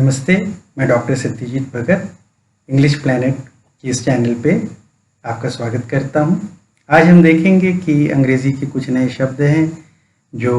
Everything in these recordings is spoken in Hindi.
नमस्ते, मैं डॉक्टर सत्यजीत भगत इंग्लिश प्लैनेट की इस चैनल पे आपका स्वागत करता हूँ। आज हम देखेंगे कि अंग्रेज़ी के कुछ नए शब्द हैं जो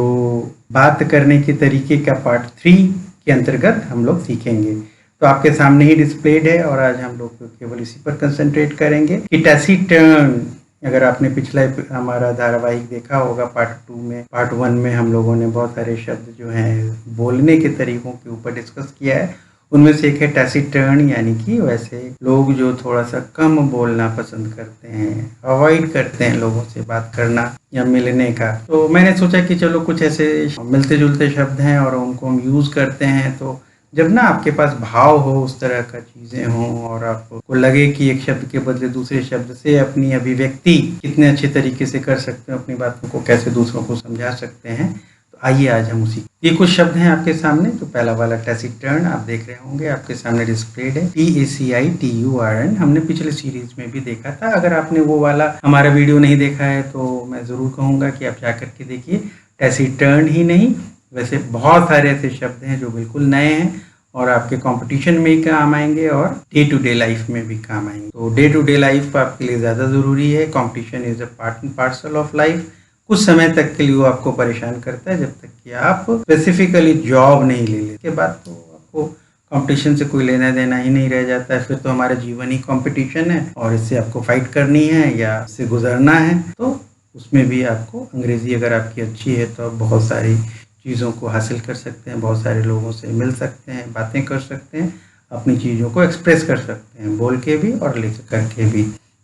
बात करने के तरीके का पार्ट 3 के अंतर्गत हम लोग सीखेंगे। तो आपके सामने ही डिस्प्लेड है और आज हम लोग केवल इसी पर कंसंट्रेट करेंगे कि टैसीटर्न। अगर आपने पिछला हमारा धारावाहिक देखा होगा पार्ट 1 में हम लोगों ने बहुत सारे शब्द जो हैं बोलने के तरीकों के ऊपर डिस्कस किया है। उनमें से एक है टैसीटर्न, यानी कि वैसे लोग जो थोड़ा सा कम बोलना पसंद करते हैं, अवॉइड करते हैं लोगों से बात करना या मिलने का। तो मैंने सोचा कि चलो कुछ ऐसे मिलते जुलते शब्द हैं और उनको हम यूज़ करते हैं। तो जब ना आपके पास भाव हो, उस तरह का चीज़ें हों और आपको लगे कि एक शब्द के बदले दूसरे शब्द से अपनी अभिव्यक्ति कितने अच्छे तरीके से कर सकते हैं, अपनी बातों को कैसे दूसरों को समझा सकते हैं, तो आइए आज हम उसी ये कुछ शब्द हैं आपके सामने। तो पहला वाला टैसीटर्न आप देख रहे होंगे, आपके सामने डिस्प्लेड है, TACITURN। हमने पिछले सीरीज में भी देखा था। अगर आपने वो वाला हमारा वीडियो नहीं देखा है तो मैं ज़रूर कहूँगा कि आप जा करके देखिए। टैसीटर्न ही नहीं, वैसे बहुत सारे ऐसे शब्द हैं जो बिल्कुल नए हैं और आपके कंपटीशन में ही काम आएंगे और डे टू डे लाइफ में भी काम आएंगे। तो डे टू डे लाइफ आपके लिए ज़्यादा ज़रूरी है। Competition is a part and parcel of life. कुछ समय तक के लिए वो आपको परेशान करता है, जब तक कि आप स्पेसिफिकली जॉब नहीं ले लेते। उसके बाद तो आपको कंपटीशन से कोई लेना देना ही नहीं रह जाता है। फिर तो हमारा जीवन ही कंपटीशन है और इससे आपको फाइट करनी है या इससे गुजरना है। तो उसमें भी आपको अंग्रेज़ी अगर आपकी अच्छी है तो आप बहुत सारी चीज़ों को हासिल कर सकते हैं, बहुत सारे लोगों से मिल सकते हैं, बातें कर सकते हैं, अपनी चीज़ों को एक्सप्रेस कर सकते हैं, बोल के भी और लिख करके भी।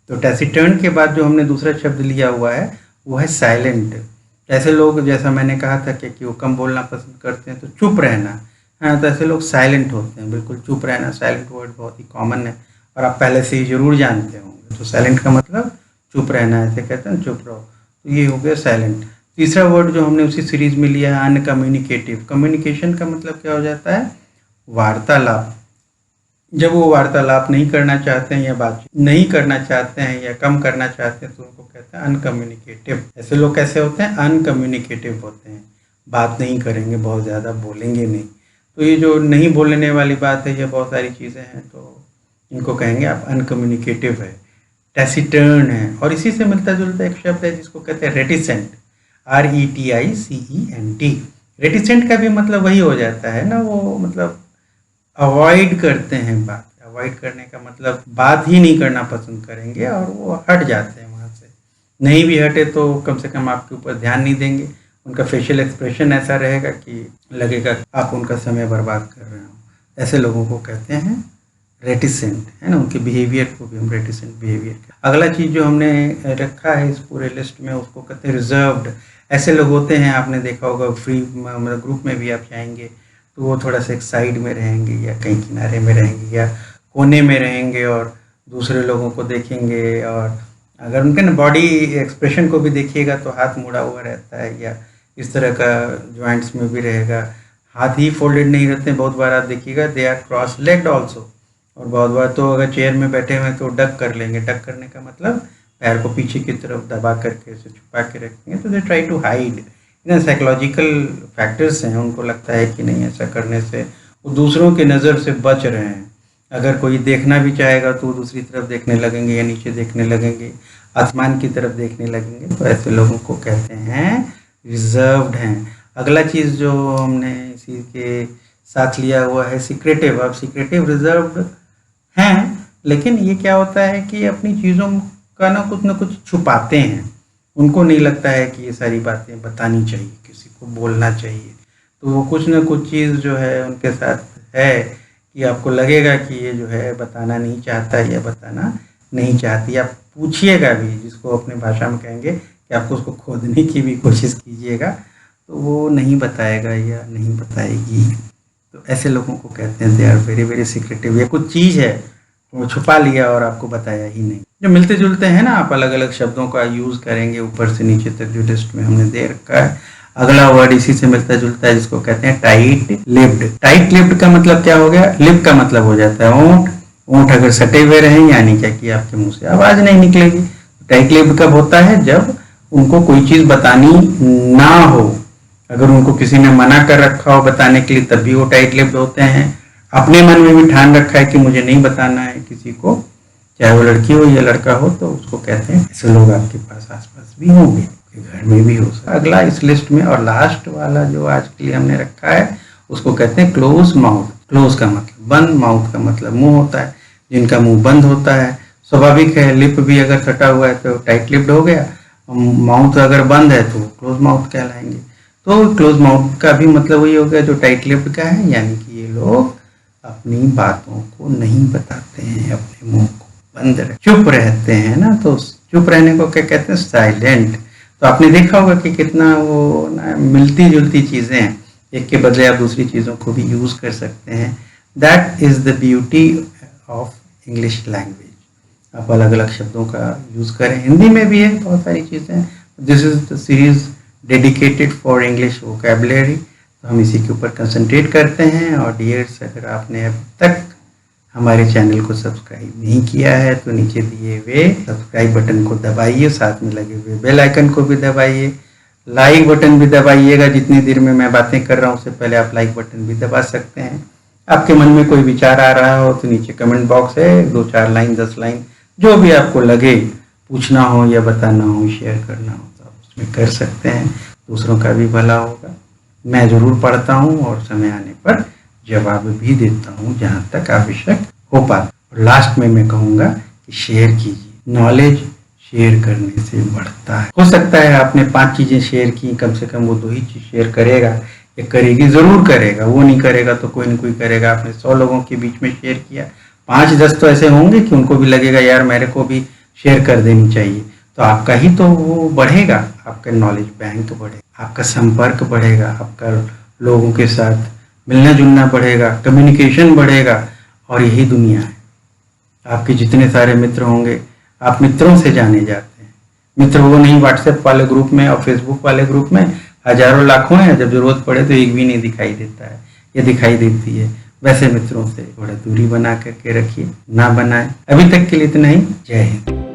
तो टैसीटर्न के बाद जो हमने दूसरा शब्द लिया हुआ है वो है साइलेंट। ऐसे लोग, जैसा मैंने कहा था कि वो कम बोलना पसंद करते हैं, तो चुप रहना, हाँ, तो ऐसे लोग साइलेंट होते हैं, बिल्कुल चुप रहना। साइलेंट वर्ड बहुत ही कॉमन है और आप पहले से ही ज़रूर जानते होंगे। तो साइलेंट का मतलब चुप रहना, ऐसे कहते हैं चुप रहो, तो ये हो गया साइलेंट। तीसरा वर्ड जो हमने उसी सीरीज में लिया है अनकम्युनिकेटिव। कम्युनिकेशन का मतलब क्या हो जाता है? वार्तालाप। जब वो वार्तालाप नहीं करना चाहते हैं या बातचीत नहीं करना चाहते हैं या कम करना चाहते हैं तो उनको कहते हैं अनकम्युनिकेटिव। ऐसे लोग कैसे होते हैं? अनकम्युनिकेटिव होते हैं, बात नहीं करेंगे, बहुत ज़्यादा बोलेंगे नहीं। तो ये जो नहीं बोलने वाली बात है, ये बहुत सारी चीज़ें हैं, तो इनको कहेंगे आप अनकम्युनिकेटिव है, टैसीटर्न है। और इसी से मिलता जुलता एक शब्द है जिसको कहते हैं रेटिसेंट, RETICENT। रेटिसेंट का भी मतलब वही हो जाता है ना, वो मतलब अवॉइड करते हैं बात। अवॉइड करने का मतलब बात ही नहीं करना पसंद करेंगे और वो हट जाते हैं वहाँ से। नहीं भी हटे तो कम से कम आपके ऊपर ध्यान नहीं देंगे। उनका फेशियल एक्सप्रेशन ऐसा रहेगा कि लगेगा आप उनका समय बर्बाद कर रहे हो। ऐसे लोगों को कहते हैं रेटिसेंट, है ना। उनके बिहेवियर को भी हम रेटिसेंट बिहेवियर। अगला चीज़ जो हमने रखा है इस पूरे लिस्ट में उसको कहते हैं रिजर्व्ड। ऐसे लोग होते हैं, आपने देखा होगा, फ्री मतलब ग्रुप में भी आप जाएंगे तो वो थोड़ा सा एक साइड में रहेंगे या कहीं किनारे में रहेंगे या कोने में रहेंगे और दूसरे लोगों को देखेंगे। और अगर उनके ना बॉडी एक्सप्रेशन को भी देखिएगा तो हाथ मुड़ा हुआ रहता है या इस तरह का जॉइंट्स में भी रहेगा। हाथ ही फोल्डेड नहीं रहते हैं, बहुत बार आप देखिएगा they are cross legged also. और बहुत बार तो अगर चेयर में बैठे हुए हैं तो डक कर लेंगे। डक करने का मतलब पैर को पीछे की तरफ दबा करके उसे छुपा के रखेंगे। तो दे ट्राई टू हाइड। इतना साइकोलॉजिकल फैक्टर्स हैं, उनको लगता है कि नहीं, ऐसा करने से वो दूसरों की नज़र से बच रहे हैं। अगर कोई देखना भी चाहेगा तो वो दूसरी तरफ देखने लगेंगे या नीचे देखने लगेंगे, आसमान की तरफ देखने लगेंगे। तो ऐसे लोगों को कहते हैं रिजर्व्ड हैं। अगला चीज़ जो हमने इसी के साथ लिया हुआ है सीक्रेटिव। अब सीक्रेटिव रिजर्व्ड हैं, लेकिन ये क्या होता है कि अपनी चीज़ों का ना कुछ छुपाते हैं। उनको नहीं लगता है कि ये सारी बातें बतानी चाहिए, किसी को बोलना चाहिए। तो वो कुछ ना कुछ चीज़ जो है उनके साथ है कि आपको लगेगा कि ये जो है बताना नहीं चाहता या बताना नहीं चाहती। आप पूछिएगा भी, जिसको अपने भाषा में कहेंगे कि आपको उसको खोदने की भी कोशिश कीजिएगा तो वो नहीं बताएगा या नहीं बताएगी। तो ऐसे लोगों को कहते हैं they are very very secretive. ये कुछ चीज़ है वो छुपा लिया और आपको बताया ही नहीं। जो मिलते जुलते हैं ना, आप अलग अलग शब्दों का यूज़ करेंगे ऊपर से नीचे तक जो लिस्ट में हमने दे रखा है। अगला वर्ड इसी से मिलता जुलता है जिसको कहते हैं टाइट लिप्ड। टाइट लिप्ड का मतलब क्या हो गया? लिप का मतलब हो जाता है ओंठ। ओंठ अगर सटे हुए रहें यानी क्या कि आपके मुंह से आवाज़ नहीं निकलेगी। टाइट लिप्ड कब होता है? जब उनको कोई चीज़ बतानी ना हो। अगर उनको किसी ने मना कर रखा हो बताने के लिए तब भी वो टाइट लिप्ड होते हैं। अपने मन में भी ठान रखा है कि मुझे नहीं बताना है किसी को, चाहे वो लड़की हो या लड़का हो, तो उसको कहते हैं। ऐसे लोग आपके पास आसपास भी होंगे, घर में भी हो सकता है। अगला इस लिस्ट में और लास्ट वाला जो आज के लिए हमने रखा है, उसको कहते हैं क्लोज माउथ। क्लोज का मतलब बंद, माउथ का मतलब मुंह होता है। जिनका मुंह बंद होता है, स्वाभाविक है, लिप भी अगर सटा हुआ है तो टाइट लिप्ड हो गया, माउथ अगर बंद है तो क्लोज माउथ कहलाएंगे। तो क्लोज माउथ का भी मतलब वही हो गया जो टाइट लिप्ड का है, यानी कि ये लोग अपनी बातों को नहीं बताते हैं, अपने मुंह को बंद चुप रहते हैं ना। तो चुप रहने को क्या कहते हैं? साइलेंट। तो आपने देखा होगा कि कितना वो ना मिलती जुलती चीजें हैं, एक के बदले आप दूसरी चीजों को भी यूज कर सकते हैं। That is the beauty of English language. आप अलग अलग शब्दों का यूज करें, हिंदी में भी है बहुत सारी चीजें। This is the series dedicated for English vocabulary. तो हम इसी के ऊपर कंसंट्रेट करते हैं। और डियर्स, अगर आपने अब तक हमारे चैनल को सब्सक्राइब नहीं किया है तो नीचे दिए हुए सब्सक्राइब बटन को दबाइए, साथ में लगे हुए बेल आइकन को भी दबाइए, लाइक बटन भी दबाइएगा। जितनी देर में मैं बातें कर रहा हूँ उससे पहले आप लाइक बटन भी दबा सकते हैं। आपके मन में कोई विचार आ रहा हो तो नीचे कमेंट बॉक्स है, 2-4 लाइन 10 लाइन जो भी आपको लगे, पूछना हो या बताना हो, शेयर करना हो तो आप उसमें कर सकते हैं। दूसरों का भी भला होगा। मैं जरूर पढ़ता हूँ और समय आने पर जवाब भी देता हूँ जहाँ तक आवश्यक हो पाता। और लास्ट में मैं कहूँगा कि शेयर कीजिए। नॉलेज शेयर करने से बढ़ता है। हो सकता है आपने 5 चीजें शेयर की, कम से कम वो 2 ही चीज शेयर करेगा या करेगी, जरूर करेगा। वो नहीं करेगा तो कोई ना कोई करेगा। आपने 100 लोगों के बीच में शेयर किया, 5-10 तो ऐसे होंगे कि उनको भी लगेगा यार मेरे को भी शेयर कर देनी चाहिए। तो आपका ही तो वो बढ़ेगा, आपका नॉलेज बैंक बढ़ेगा, आपका संपर्क बढ़ेगा, आपका लोगों के साथ मिलना जुलना बढ़ेगा, कम्युनिकेशन बढ़ेगा। और यही दुनिया है। आपके जितने सारे मित्र होंगे, आप मित्रों से जाने जाते हैं। मित्र वो नहीं व्हाट्सएप वाले ग्रुप में और फेसबुक वाले ग्रुप में हजारों लाखों हैं, जब जरूरत पड़े तो एक भी नहीं दिखाई देता है, ये दिखाई देती है। वैसे मित्रों से थोड़ा दूरी बना करके रखिए, ना बनाए। अभी तक के लिए इतना ही। जय हिंद।